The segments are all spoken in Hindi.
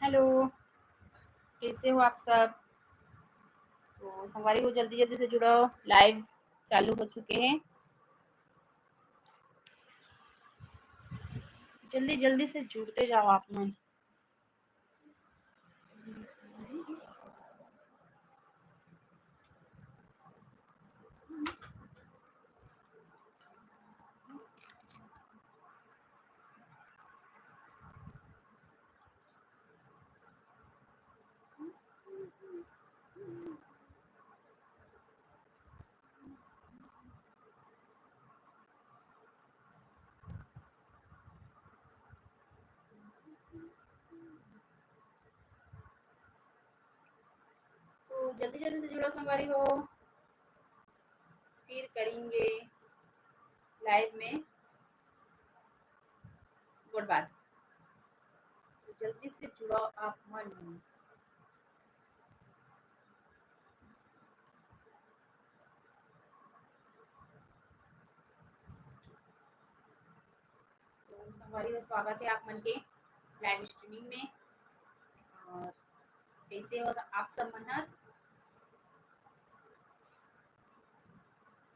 हेलो, कैसे हो आप सब। तो संगवारी हो, जल्दी जल्दी से जुड़ो। लाइव चालू हो चुके हैं, जल्दी जल्दी से जुड़ते जाओ आप लोग। तो जल्दी जल्दी से जुड़ो संगवारी हो, फिर करेंगे लाइव में गुड बात। तो जल्दी से जुड़ो आप मन। तो संगवारी हो, स्वागत है आप मन के लाइव स्ट्रीमिंग में। और कैसे हो आप सब मन।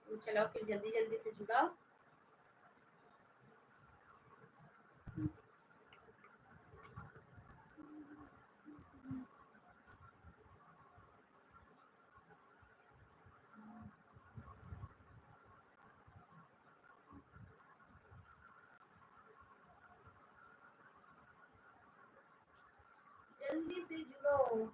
तो चलो फिर जल्दी जल्दी से जुड़ो। जल्दी से जुड़ो।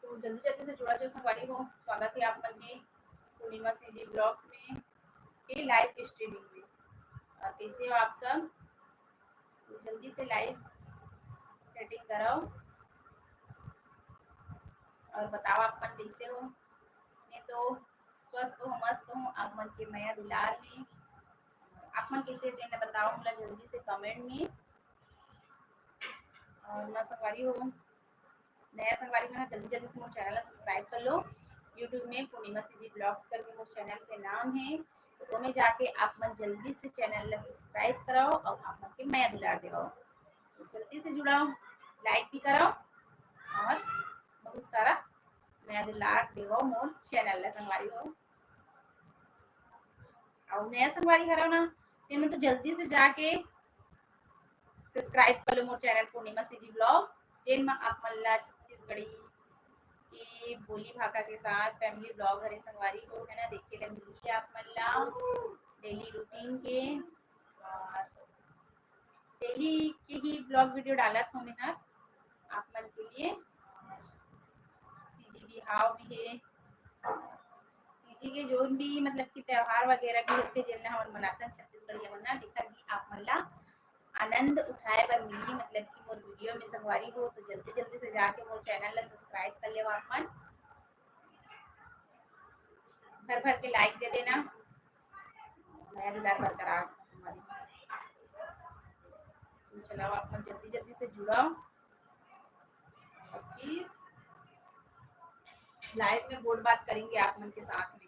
तो जल्दी जल्दी से जुड़ा जो संगवारी हो, स्वागत है आप मन के पूर्णिमा सीजी ब्लॉग्स में के लाइव स्ट्रीमिंग में। और कैसे हो आप सब। तो जल्दी से लाइव सेटिंग कराओ और बताओ आप मन कैसे हो। मैं तो स्वस्थ हूँ, मस्त हूँ। आप मन के माया दुलार में आप मन कैसे थे बताओ मुला जल्दी से कमेंट में। और ना संगवारी हो, नया संगवारी में जल्दी जल्दी से मोर चैनल सब्सक्राइब कर लो। यूट्यूब में पूर्णिमा सीजी ब्लॉग्स करके मोर चैनल के नाम है। तो वो में जाके आप मन जल्दी से चैनल सब्सक्राइब कराओ और आप मन के माया दुलार देवाओ। तो जल्दी से जुड़ाओ, लाइक भी कराओ और बहुत सारा माया दुलार देवाओ मोर चैनल संगवारी हो। और नया संगवारी हराओ ना तेमें तो जल्दी से जाके सब्सक्राइब कर लो मोर चैनल पूर्णिमा सीजी ब्लॉग, जेन में आप मन ला छत्तीसगढ़ी की बोली भाषा के साथ फैमिली ब्लॉग हरे संगवारी को है ना देखे ले मिली आप मन ला डेली रूटीन के। डेली के ही ब्लॉग वीडियो डालत हूँ मैं हर आप मन के लिए। सीजी बिहाव भी है, सीजी के जोन भी मतलब कि त्योहार वगैरह भी होते जिनला हमन मनाथन छत्तीसगढ़ी मन ना देखा भी आप मन ला आनंद उठाए बर मिली मतलब कि मोर वीडियो में संगवारी हो। तो जल्दी जल्दी से जाके मोर चैनल ला सब्सक्राइब कर ले आप मन, भर भर के लाइक दे देना, नया दुलार बरकरार संगवारी। तो चलो आप मन जल्दी जल्दी से जुड़ाओ और फिर लाइव में बोल बात करेंगे आप मन के साथ में।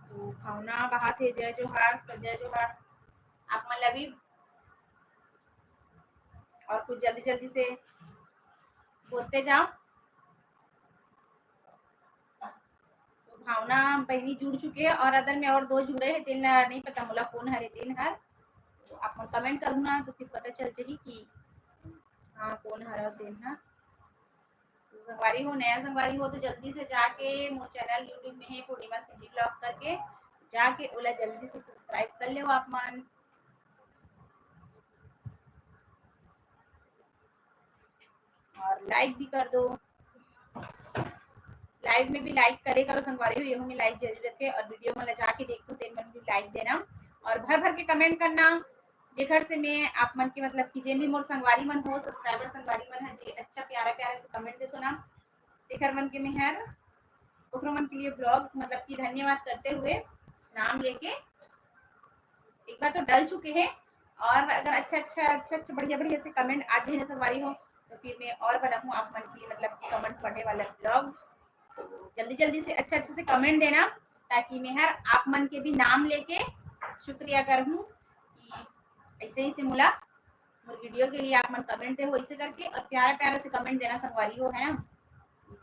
तो भावना कहा थे जय जोहार, तो जय जोहार आप मन भी। और कुछ जल्दी जल्दी से बोलते जाओ। तो भावना बहनी जुड़ चुके हैं और अदर में और दो जुड़े हैं तेन नहीं पता मोला कौन हरे तेन हर। तो आप मन कमेंट करूँ ना तो फिर पता चल जाही कि हाँ कौन हरा तेन हर। तो संगवारी हो, नया संगवारी हो तो जल्दी से जाके मोर चैनल यूट्यूब में है पूर्णिमा सीजी ब्लॉग करके जाके ओला जल्दी से सब्सक्राइब कर ले आप मन। और लाइक भी कर दो, लाइव में भी लाइक करे करो संगवारी हो, में लाइक जरूर रखे और वीडियो में जाके देखो तेन मन भी लाइक देना और भर भर के कमेंट करना। जेखर से मैं आप मन के मतलब कि जेन भी मोर संगवारी मन हो सब्सक्राइबर संगवारी मन है जे अच्छा प्यारा प्यारा से कमेंट देतो ना तेखर मन के मैं हर ओकरो मन के लिए ब्लॉग मतलब कि धन्यवाद करते हुए नाम लेके एक बार तो डल चुके हैं। और अगर अच्छा बढ़िया बढ़िया से कमेंट आज ही संगवारी हो तो फिर मैं और बनाऊँ आप मन के लिए मतलब कमेंट पढ़ने वाला ब्लॉग। तो जल्दी जल्दी से अच्छे अच्छे से कमेंट देना, ताकि मैं हर आप मन के भी नाम लेके शुक्रिया करूँ कि ऐसे ही से मुला मोर वीडियो के लिए आप मन कमेंट दे हो ऐसे करके, और प्यारा प्यारा से कमेंट देना संगवारी हो, है ना।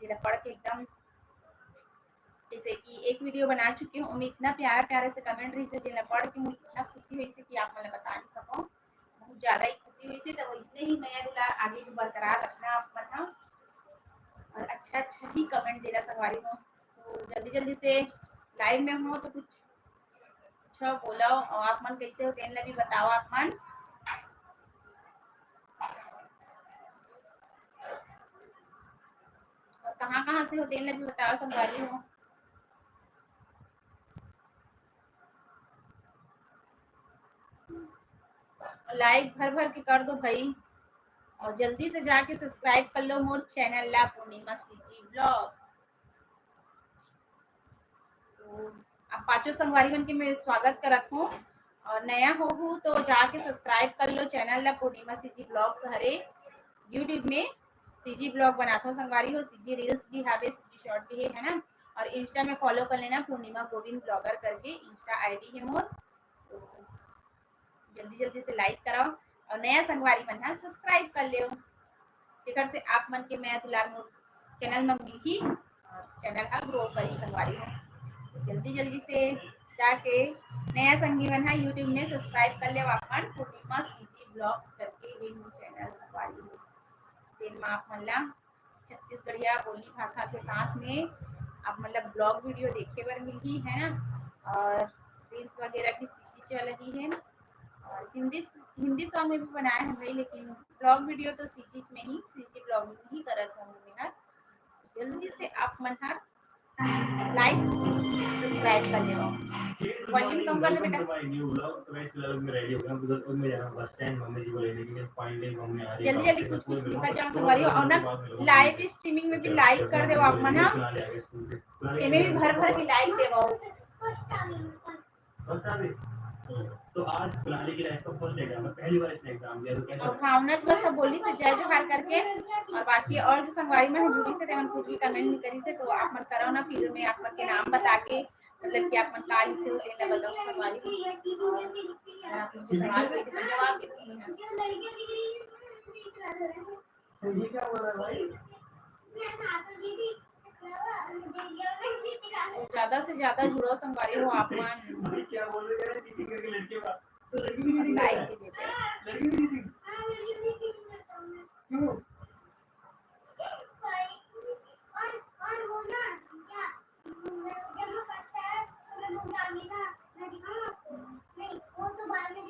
जिला पढ़ के एकदम, जैसे कि एक वीडियो बना चुकी हूँ, उनमें इतना प्यारा प्यारा से कमेंट रही से, जिला पढ़ के मुझे इतना खुशी हुई से कि आप मतलब बता नहीं सको, बहुत ज़्यादा ही खुशी हुई से। तो इसलिए ही मैं दुला आगे भी बरकरार रखना आप मन, और अच्छा अच्छा ही कमेंट देना संगवारी हो। तो जल्दी जल्दी से लाइव में हो तो कुछ अच्छा बोलो, और आप मन कैसे हो तेन भी बताओ आप मन। और कहाँ कहाँ से हो तेन भी बताओ संगवारी हो। लाइक भर भर के कर दो भाई, और जल्दी से जाके सब्सक्राइब कर लो मोर चैनल ला पूर्णिमा सीजी ब्लॉग्स। तो आप पांचों संगवारी बन के मैं स्वागत करत हूँ, और नया हो तो जाके सब्सक्राइब कर लो चैनल ला पूर्णिमा सीजी ब्लॉग्स हरे। यूट्यूब में सीजी ब्लॉग बनाता हूँ संगवारी हो, सीजी रील्स भी है, सीजी शॉर्ट भी है ना। और इंस्टा में फॉलो कर लेना पूर्णिमा गोविंद ब्लॉगर करके, इंस्टा आईडी है मोर। तो जल्दी जल्दी से लाइक कराओ, और नया संगवारी मन है सब्सक्राइब कर लियो, जेकर से आप मन के मैं दुलार मोर चैनल में मिली, चैनल का ग्रो करी संगवारी हो। जल्दी जल्दी से जाके नया संगी मन है यूट्यूब में सब्सक्राइब कर ले अपन पूर्णिमा सीजी ब्लॉग्स करके ये मोर चैनल संगवारी हो, जिनमें आप मन ला छत्तीसगढ़िया बोली भाषा के साथ में आप मतलब ब्लॉग वीडियो देखे बर मिली है ना, और रील्स वगैरह भी सीजी चल रही है, और हिंदी सॉन्ग में भी बनाया है भाई, लेकिन ब्लॉग वीडियो तो सीजी में ही, सीजी ब्लॉग में ही करत हूँ मैं। जल्दी से आप मन हर लाइक सब्सक्राइब कर लेओ, वॉल्यूम कम कर दो बेटा। जल्दी जल्दी कुछ कुछ लिखा जाओ संगवारी हो, और ना लाइव स्ट्रीमिंग में भी लाइक कर दो आप मन, एमे भी भर भर के लाइक देवो। तो आज बुलाने की लाइफ का फर्स्ट एग्जाम है, पहली बार इसने एग्जाम दिया, तो कैसा और भावना बस सब बोली से जय जोहार करके, और बाकी और जो संगवारी में जुड़ी से तेमन कुछ भी कमेंट नहीं करी से, तो आप मन करो ना, फिर में आप मन के नाम बता के मतलब कि आप मन का लिखे हो तेला बताओ संगवारी, और आप इनके सवाल कोई तो जवाब दे दो। ये क्या बोल रहा है भाई, ज्यादा से ज्यादा जुड़ो संगवारी हो आप मन, क्या बोल रहे हैं चीटिंग करके लड़के का लाइक भी देते हैं। क्यों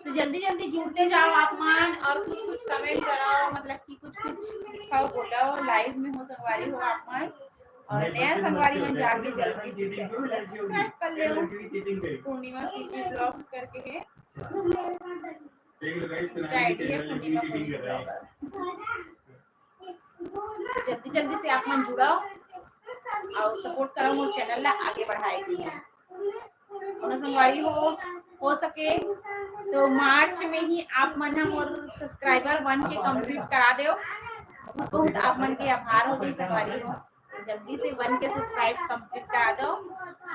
तो जल्दी जल्दी जुड़ते जाओ आप मन, और कुछ कुछ कमेंट कराओ, मतलब कि कुछ कुछ लिखाओ बोलो, लाइव में हो संगवारी हो आप मन, और नया संगवारी में जाके जल्दी से चैनल सब्सक्राइब कर ले पूर्णिमा सीजी ब्लॉग्स करके है, इंस्टा आईडी है पूर्णिमा गोविंद ब्लॉगर। जल्दी जल्दी से आप मन जुड़ाओ और सपोर्ट करो मोर चैनल ला आगे बढ़ाएगी है, और संगवारी हो सके तो मार्च में ही आप मन मोर सब्सक्राइबर 1 के कंप्लीट करा दो, बहुत बहुत आप मन के आभार हो जी संगवारी हो। जल्दी से 1 के सब्सक्राइब कंप्लीट करा दो,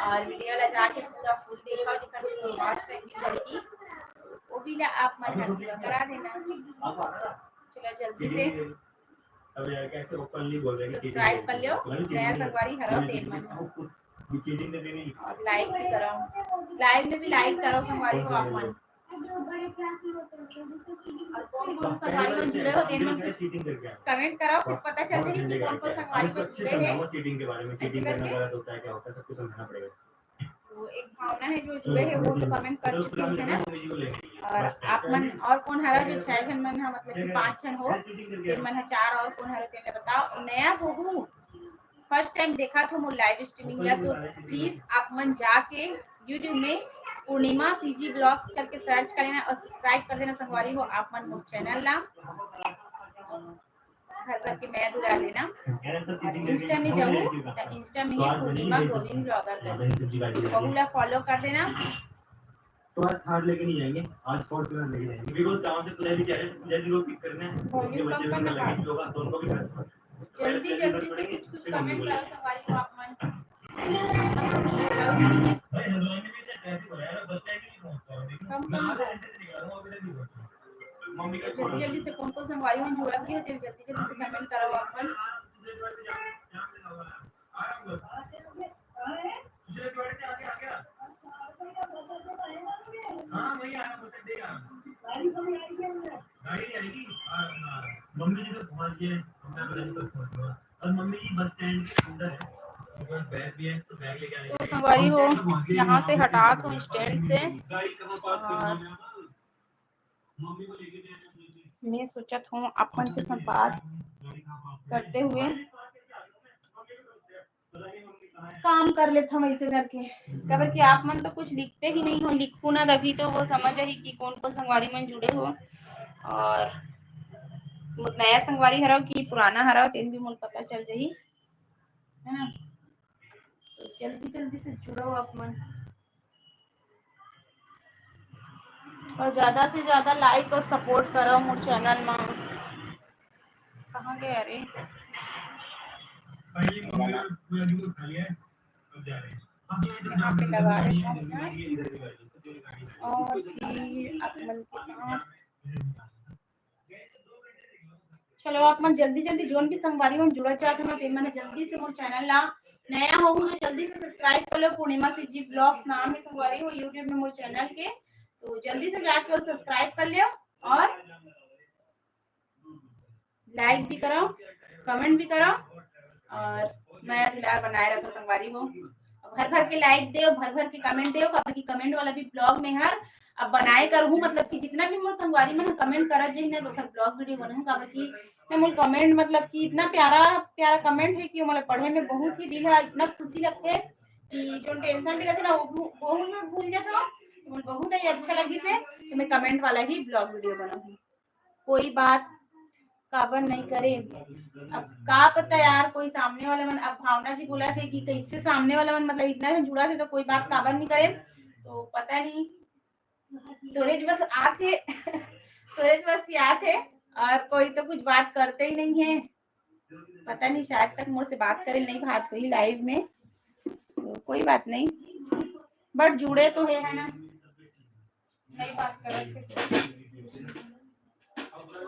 और वीडियो ला जाके पूरा फुल देखो, जेकर से वॉच टाइम भी बढ़ेगी, वो भी ला आप मन पूरा करा देना। चलो जल्दी से सब्सक्राइब कर लो, नया संगवारी हरो तेल मन, और लाइक भी करो, लाइव में भी लाइक करो संगवारी हो आप मन, और कौन कौन संगवारी में जुड़े हो तेन मन कमेंट करो, फिर पता चल जाएगी कि कौन कौन संगवारी में जुड़े हैं, ऐसे करके। तो एक भावना है जो जुड़े हैं वो तो कमेंट कर चुके हैं ना, और आप मन और कौन हरा जो 6 जन मन है, मतलब कि 5 जन हो, तीन मन है 4 और कौन हरा तेने बताओ। नया हो फर्स्ट टाइम देखा तो मोर लाइव स्ट्रीमिंग ला, तो प्लीज आप मन जाके यूट्यूब में पूर्णिमा सीजी ब्लॉग्स करके सर्च कर लेना, और सब्सक्राइब कर देना संगवारी हो आप मन मोर चैनल ला, घर करके मैं दुला लेना। इंस्टा में जाऊँ तो इंस्टा में ही पूर्णिमा गोविंद ब्लॉगर करके बहुला फॉलो कर देना। तो आज थार्ड लेके नहीं जाएंगे, आज फोर्थ लेके जाएंगे, बिकॉज़ गांव से प्लेयर भी आ रहे हैं, जल्दी वो पिक करने हैं, उनके बच्चे भी लगे होगा तो उनको भी जल्दी जल्दी से कुछ कुछ कमेंट करो संगवारी को आप मन। जल्दी जल्दी से कौन कौन संगवारी मन जुड़त के जल्दी जल्दी से कमेंट करो अपन। मम्मी जी तो पहुंच गए, और मम्मी जी बस स्टैंड के अंदर है, बैग भी है तो बैग लेके आएंगे। तो संगवारी हो यहाँ से हटात हूँ स्टैंड से, और मैं सोचत हूँ अपन के साथ बात करते हुए काम कर लेता हूँ ऐसे करके। कबर कि आप मन तो कुछ लिखते ही नहीं हो, लिखू ना तभी तो वो समझ ही कि कौन कौन संगवारी मन जुड़े हो, और नया संगवारी हराओ कि पुराना हराओ तेन भी मुझे पता चल जाही, है ना। तो जल्दी जल्दी से जुड़ो अपन, और ज्यादा से ज्यादा लाइक और सपोर्ट करो मोर चैनल में। कहाँ गए अरे यहाँ पे लगा देता हूँ, और फिर अपन के साथ चलो आप मन जल्दी जल्दी जोन भी संगवारी मन जुड़त जात हो तेन मन जल्दी से मोर चैनल ला नया हो तो जल्दी से सब्सक्राइब कर लो। पूर्णिमा सीजी ब्लॉग्स नाम है संगवारी हो यूट्यूब में मोर चैनल के, तो जल्दी से जाके और सब्सक्राइब कर लियो, और लाइक भी करो, कमेंट भी करो, और मैं दुलार बनाए रखो संगवारी हो। भर भर के लाइक दे, भर भर के कमेंट दे, कभी कमेंट वाला भी ब्लॉग में हर अब बनाए करहूँ, मतलब कि जितना भी मोर संगवारी मन कमेंट करत जही ना तो ब्लॉग वीडियो बनहूँ, काबर की मैं मोर कमेंट मतलब कि इतना प्यारा प्यारा कमेंट है कि मोला पढ़े में बहुत ही दिल है, इतना खुशी लगथे कि जो टेंशन भी रहथे ना वो मैं भूल जाता हूँ, मुझे बहुत ही अच्छा लगी से, तो मैं कमेंट वाला ही ब्लॉग वीडियो बनाऊँ। कोई बात काबर नहीं करे, अब का पता यार कोई सामने वाला मन, अब भावना जी बोला थे कि कैसे सामने वाला मन मतलब इतना जुड़ा थे तो कोई बात काबर नहीं करे, तो पता नहीं तोरेज बस आते तोरेज बस याद है, और कोई तो कुछ बात करते ही नहीं है, पता नहीं शायद तक मुझसे बात करे नहीं बात हुई लाइव में, तो कोई बात नहीं, बट जुड़े तो है ना, नहीं बात करते।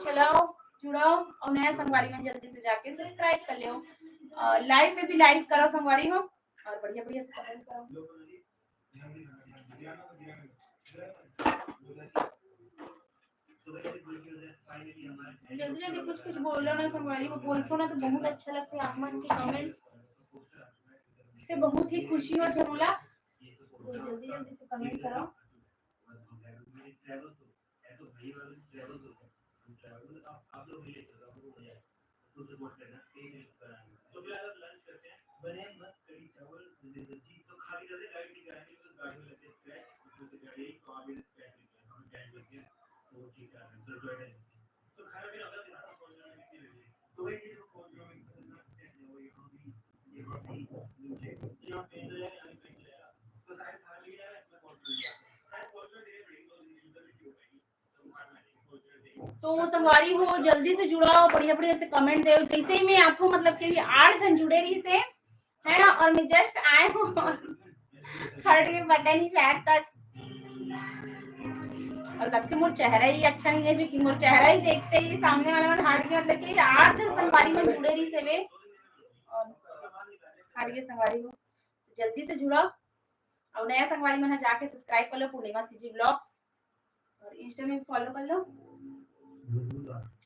चलो जुड़ो और नया संगवारी में जल्दी से जाके सब्सक्राइब कर लियो, लाइव में भी लाइव करो संगवारी हो, और बढ़िया बढ़िया से कमेंट करो। जल्दी जल्दी कुछ कुछ बोलो ना संगवारी हो, बोलते ना तो बहुत अच्छा लगता है, आप मन के कमेंट से बहुत ही खुशी हो जरूला, तो जल्दी जल्दी से कमेंट करो। तो संगवारी हो जल्दी से जुड़ाओ, बढ़िया बढ़िया से कमेंट दे, जैसे ही मैं आती हूँ मतलब कि 8 जन जुड़े रही से, है ना, और मैं जस्ट आए हूँ हट के पता नहीं शायद तक, और लगता मोर चेहरा ही अच्छा नहीं है, जो कि मोर चेहरा ही देखते ही सामने वाला मन हट के मतलब कि 8 जन संगवारी में जुड़े रही से वे, और हट के संगवारी हो जल्दी से जुड़ाओ, और नया संगवारी में जाके सब्सक्राइब कर लो पूर्णिमा सीजी ब्लॉग्स, और इंस्टा में फॉलो कर लो,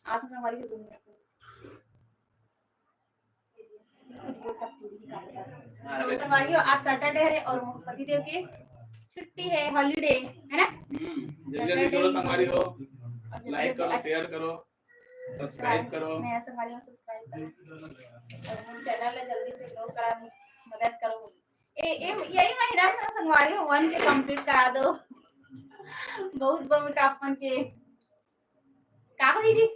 आप संगवारी को दूर रखो। तो संगवारी हो आज सैटरडे है और पतिदेव की छुट्टी है, हॉलीडे है ना, जल्दी करो संगवारी हो, लाइक करो, शेयर करो, सब्सक्राइब करो, नया संगवारी हो सब्सक्राइब करो, और चैनल ला जल्दी से ग्रो करा मदद करो। यही महीना में संगवारी हो 1 के कंप्लीट करा दो, बहुत बहुत आप मन के का होई जी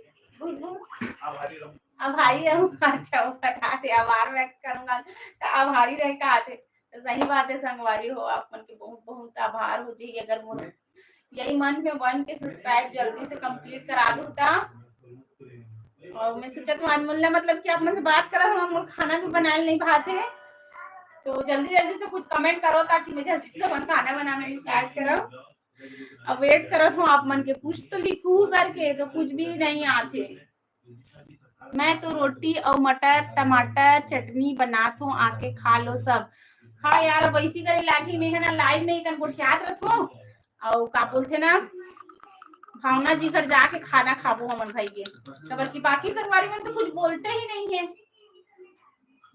आभारी रहूं, अच्छा वो बता दे, आभार व्यक्त करूंगा तो आभारी रह का आते, तो सही बात है संगवारी हो आप मन के बहुत बहुत आभार हो जी, अगर मोर यही मंथ में 1 के सब्सक्राइब जल्दी से कंप्लीट करा दूं ता, और मैं सोचत मान मुल्ला मतलब कि आप मन से बात करा हम मोर खाना भी बनाए नहीं भाते, तो जल्दी जल्दी से कुछ कमेंट करो ताकि मैं जल्दी से मन खाना बनाना स्टार्ट करो। अब वेट करो तो आप मन के कुछ तो लिखू करके, तो कुछ भी नहीं आते। मैं तो रोटी और मटर टमाटर चटनी बनात हूँ, आके खा लो सब। हाँ यार वैसी करे लागी में है ना, लाइव में ही गोठियात रखो और का बोलते ना भावना जी घर जाके खाना खाबो हमन भाई के। खबर की बाकी संगवारी में तो कुछ बोलते ही नहीं है,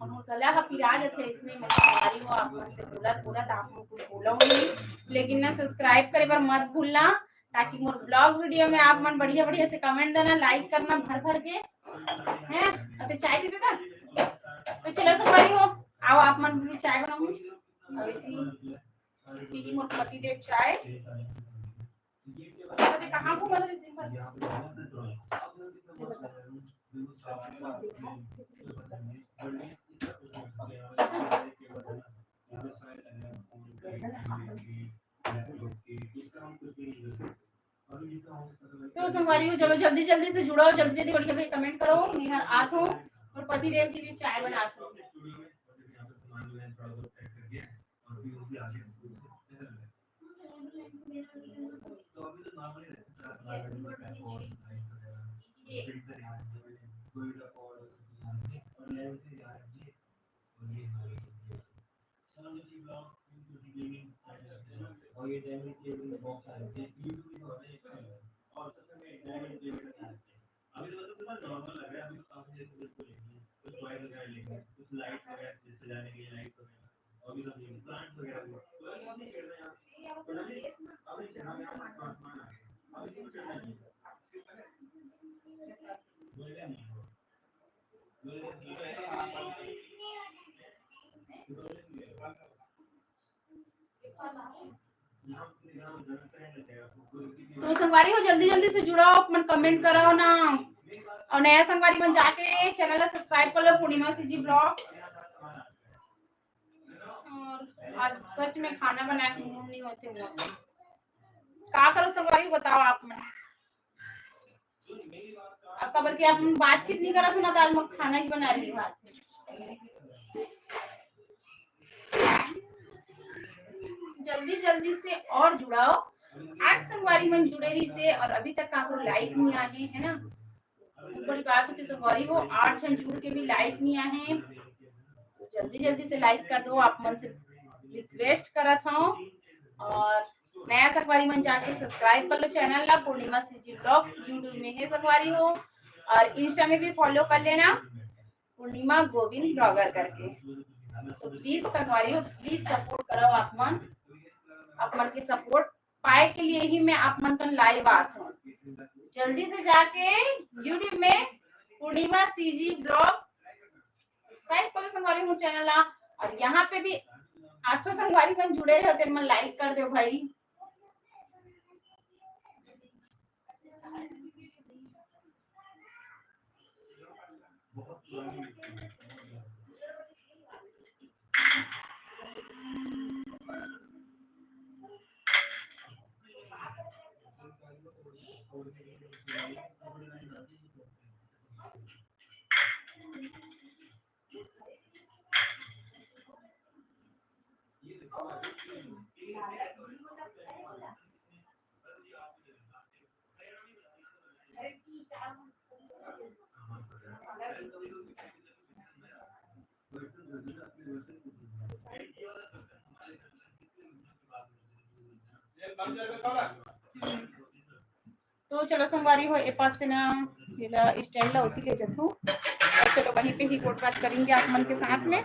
हम गला हा पिरा जाते इसमें मैं संगवारी हो आप मन से बोलत बोलत आप लोग कुछ बोलो नहीं। लेकिन ना सब्सक्राइब करे पर मत भूलना, ताकि मोर ब्लॉग वीडियो में आप मन बढ़िया बढ़िया से कमेंट देना, लाइक करना भर भर के हैं। तो चाय पीते का तो चलो संगवारी हो आओ आप मन भी चाय बनाऊं। और इसी मोर पति देव चाय पति कहाँ को बदल दिन तो संगवारी हो चलो जल्दी जल्दी से जुड़ो, जल्दी जल्दी बढ़िया बढ़िया कमेंट करो। मैं आत हूँ और पति देव के लिए चाय बनाती हूँ। तो संगवारी हो जल्दी जल्दी से जुड़ो, मन कमेंट करो ना, और नया संगवारी मन जाके चैनल ला सब्सक्राइब कर लो पूर्णिमा सीजी ब्लॉग। और आज सच में खाना बनाए के मूड नहीं होते हुआ, का करो संगवारी बताओ आप मन। अब खबर के आप बातचीत नहीं करत हो ना, तो आज मैं खाना ही बना रही बात जल्दी जल्दी से और जुड़ाओ। 8 संगवारी मन जुड़े रही से और अभी तक आपको लाइक नहीं आए है ना, बड़ी बात होती संगवारी हो 8 जन जुड़ के भी लाइक नहीं आए हैं, तो जल्दी जल्दी से लाइक कर दो आप मन से रिक्वेस्ट करत हूँ। और नया संगवारी मन जाके सब्सक्राइब कर लो चैनल ला पूर्णिमा सीजी ब्लॉग्स, यूट्यूब में है संगवारी हो, और इंस्टा में भी फॉलो कर लेना पूर्णिमा गोविंद ब्लॉगर करके। तो प्लीज संगवारी हो प्लीज सपोर्ट करो आप मन के सपोर्ट पाए के लिए ही मैं आप मन का लाइव आता हूँ। जल्दी से जाके यूट्यूब में पूर्णिमा सीजी ब्लॉग सब्सक्राइब करो संगवारी हो चैनल ला, और यहाँ पे भी 8 संगवारी मन जुड़े रहते मन लाइक कर दो भाई। तो चलो संगवारी हो ए पास से ना ये स्टैंड ला होती ले जाता हूँ, चलो वहीं पे ही कोट बात करेंगे आप मन के साथ में।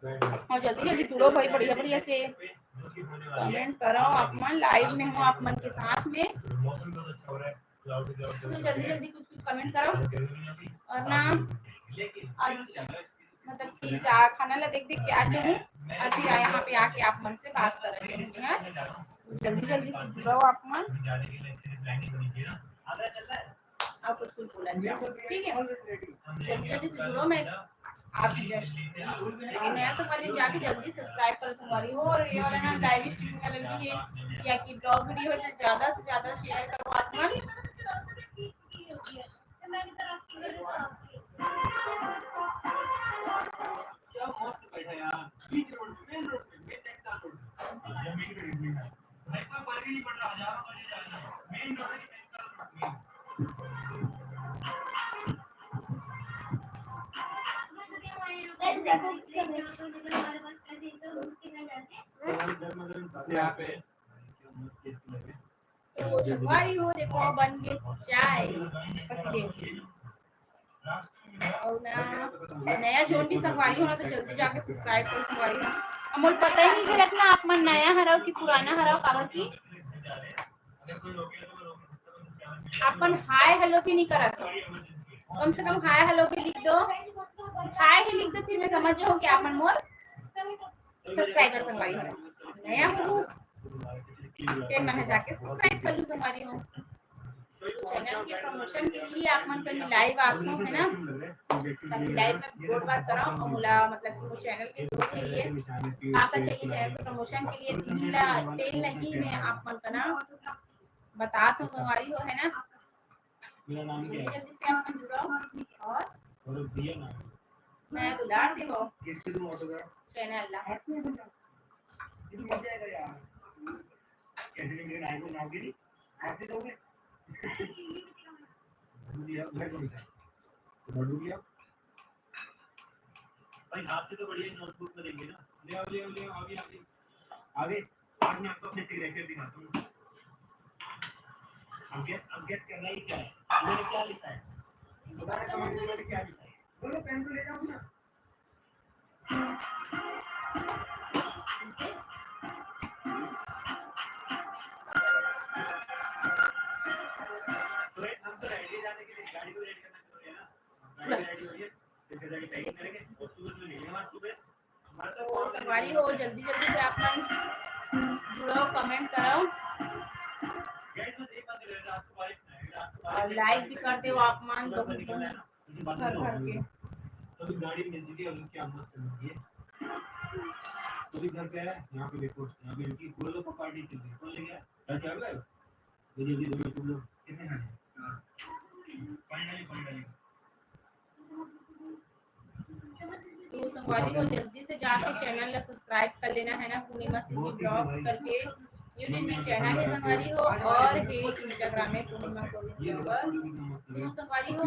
और जल्दी जल्दी जुड़ो भाई, बढ़िया बढ़िया से कमेंट करो आप मन, लाइव में हो आप मन के साथ में, तो जल्दी जल्दी कुछ कुछ कमेंट करो। और ना मतलब कि खाना ला देख देख के आ जाऊँ और फिर यहाँ पे आके आप मन से बात कर रहे हैं। जल्दी जल्दी से जुड़ो आप मन और कुछ कुछ बोला जाओ, ठीक है जल्दी जल्दी से जुड़ो। मैं आप जस्ट नया संगवारी में जाके जल्दी सब्सक्राइब करो संगवारी हो, और ये वाला ना लाइव स्ट्रीमिंग वाला भी है या कि ब्लॉग वीडियो है, ज्यादा से ज्यादा शेयर करो आप मन। यार बीच रोड पे मेन रोड पे मेन नेक्स्ट रोड पे ये मेन रोड में है भाई कोई फर्क ही नहीं पड़ रहा हजारों बजे जाना मेन रोड है कि नेक्स्ट रोड यहाँ पे तो संगवारी हो देखो बन के चाय पतिदेव और ना नया जोन भी संगवारी होना तो जल्दी जाके सब्सक्राइब करो संगवारी हो अमोल पता ही नहीं चलत ना आप मन नया हराओ कि पुराना हराओ काबर की अपन हाय हेलो भी नहीं करत हो कम से कम हाय हेलो भी लिख दो हाय ही लिख दो फिर मैं समझ जाऊँ कि आप मन मोर सब्सक्राइबर संगवारी हो नया हो ते मैं जाके सब्सक्राइब कर लूं संगवारी हो चैनल के प्रमोशन के लिए आप मन कर लाइव आते हो है ना ताकि लाइव में बोल बात कराओ और बोला मतलब कि वो चैनल के ग्रोथ के लिए आकर चाहिए चैनल के प्रमोशन के लिए तेल नहीं मैं आप मन का ना बता तो संगवारी हो है ना मेरा नाम क्या है जल्दी से आप मन जुड़ो और दिया ना मैं दुलार देवो किससे तुम ऑटोग्राफ चैनल ला ये तो मजा आएगा यार कैसे मेरे नाम को नाम गिरी आप दे दोगे लिया मैं कौन सा बढ़ू लिया भाई आपसे तो बढ़िया नोटबुक में देंगे ना ले आओ आगे आगे आज मैं आपको अपने सिग्नेचर दिखाता हूँ अब गेस करना ही क्या है मैंने क्या लिखा है दोबारा कमेंट में क्या लिखा है बोलो पेन तो ले जाओ ना हम तो रेडी जाने के लिए गाड़ी को रेडी करना शुरू किया ना गाड़ी रेडी हो रही है फिर गाड़ी पैकिंग करेंगे और सुबह में लेंगे हमारे सुबह हमारा तो संगवारी हो जल्दी जल्दी से आप मन जुड़ो कमेंट करो और लाइक भी करते हो आप मान दो भर भर के तो गाड़ी मिलती है उनकी आमद करनी है तो भी घर पे है यहाँ पे देखो यहाँ पे इनकी बोलो को पार्टी चल रही है कौन ले गया क्या चल रहा है मुझे भी दो तुम लोग कितने खाने फाइनली तो संगवारी हो जल्दी से जाके चैनल ला सब्सक्राइब कर लेना है ना पूर्णिमा सिंह ब्लॉग्स करके यूट्यूब में चैनल है संगवारी हो और है इंस्टाग्राम में पूर्णिमा गोविंद ब्लॉगर तो संगवारी हो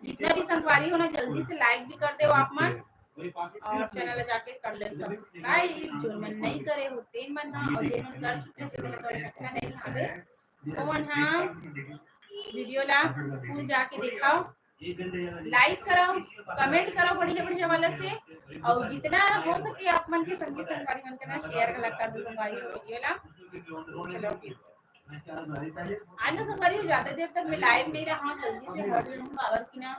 जितना भी संगवारी हो ना जल्दी से लाइक भी कर दो आप मन और चैनल जाके कर ले सब्सक्राइब जो मन नहीं करे हो तेन मन हा और जो मन कर चुके थे तो आवश्यकता नहीं हवे तो मन हा वीडियो ला फुल जाके दिखाओ लाइक करो कमेंट करो बढ़िया बढ़िया वाला से और जितना हो सके आप मन के संगी संगवारी मन करना शेयर कर दो संगवारी वीडियो ला चलो फिर आज ना संगवारी हो ज्यादा देर तक मैं लाइव नहीं रहा जल्दी से हट लूंगा अगर की ना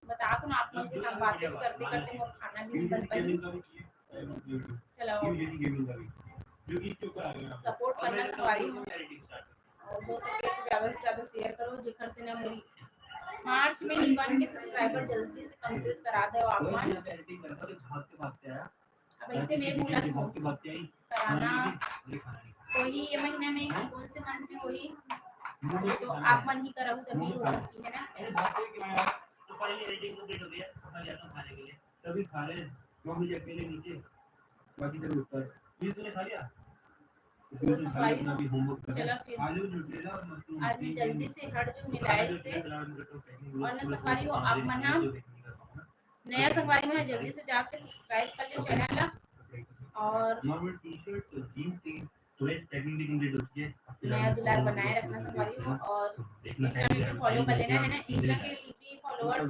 बता तो ना आप लोग के साथ बातें करते करते मोर खाना भी नहीं बन पाई चलो सपोर्ट करना संगवारी हो और हो सके तो ज्यादा से ज्यादा शेयर करो जेकर से ना मेरी मार्च में 51 के सब्सक्राइबर जल्दी से कंप्लीट करा दो आप मन अब ऐसे में बोला कराना कोई ये महीना में कि कौन से मंथ में कोई तो आप मन ही कराऊं तभी हो सकती है ना तो पहले एडिटिंग कंप्लीट हो गया अपना जाता हूं खाने के लिए तभी खा रहे हैं मम्मी जी अकेले नीचे बाकी सब ऊपर ये तूने खा लिया चलो फिर आज मैं जल्दी से हट जाऊँ मिलाए से और न संगवारी हो आप मना नया संगवारी मना जल्दी से जाके सब्सक्राइब कर ले चैनल ला और नया दुलार बनाए रखना संगवारी हो और इंस्टाग्राम पे फॉलो कर लेना है ना इंस्टा के फॉलोअर्स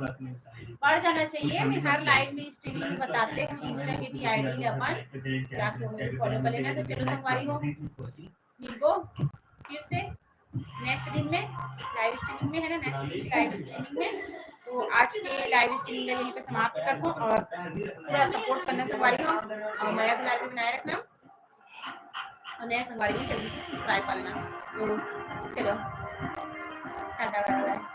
बढ़ जाना चाहिए मैं हर लाइव में स्ट्रीमिंग में बताते हूँ इंस्टा के भी आईडी अपन जाके उन्हें फॉलो कर लेना तो चलो संगवारी हो मिलबो फिर से नेक्स्ट दिन में लाइव स्ट्रीमिंग में है ना नेक्स्ट लाइव स्ट्रीमिंग में तो आज के लाइव स्ट्रीमिंग यहीं पे समाप्त करता हूँ और पूरा सपोर्ट करना संगवारी हो और नया दुलार भी बनाए रखना और नया संगवारी में जल्दी से सब्सक्राइब कर लेना तो चलो टाटा बाय बाय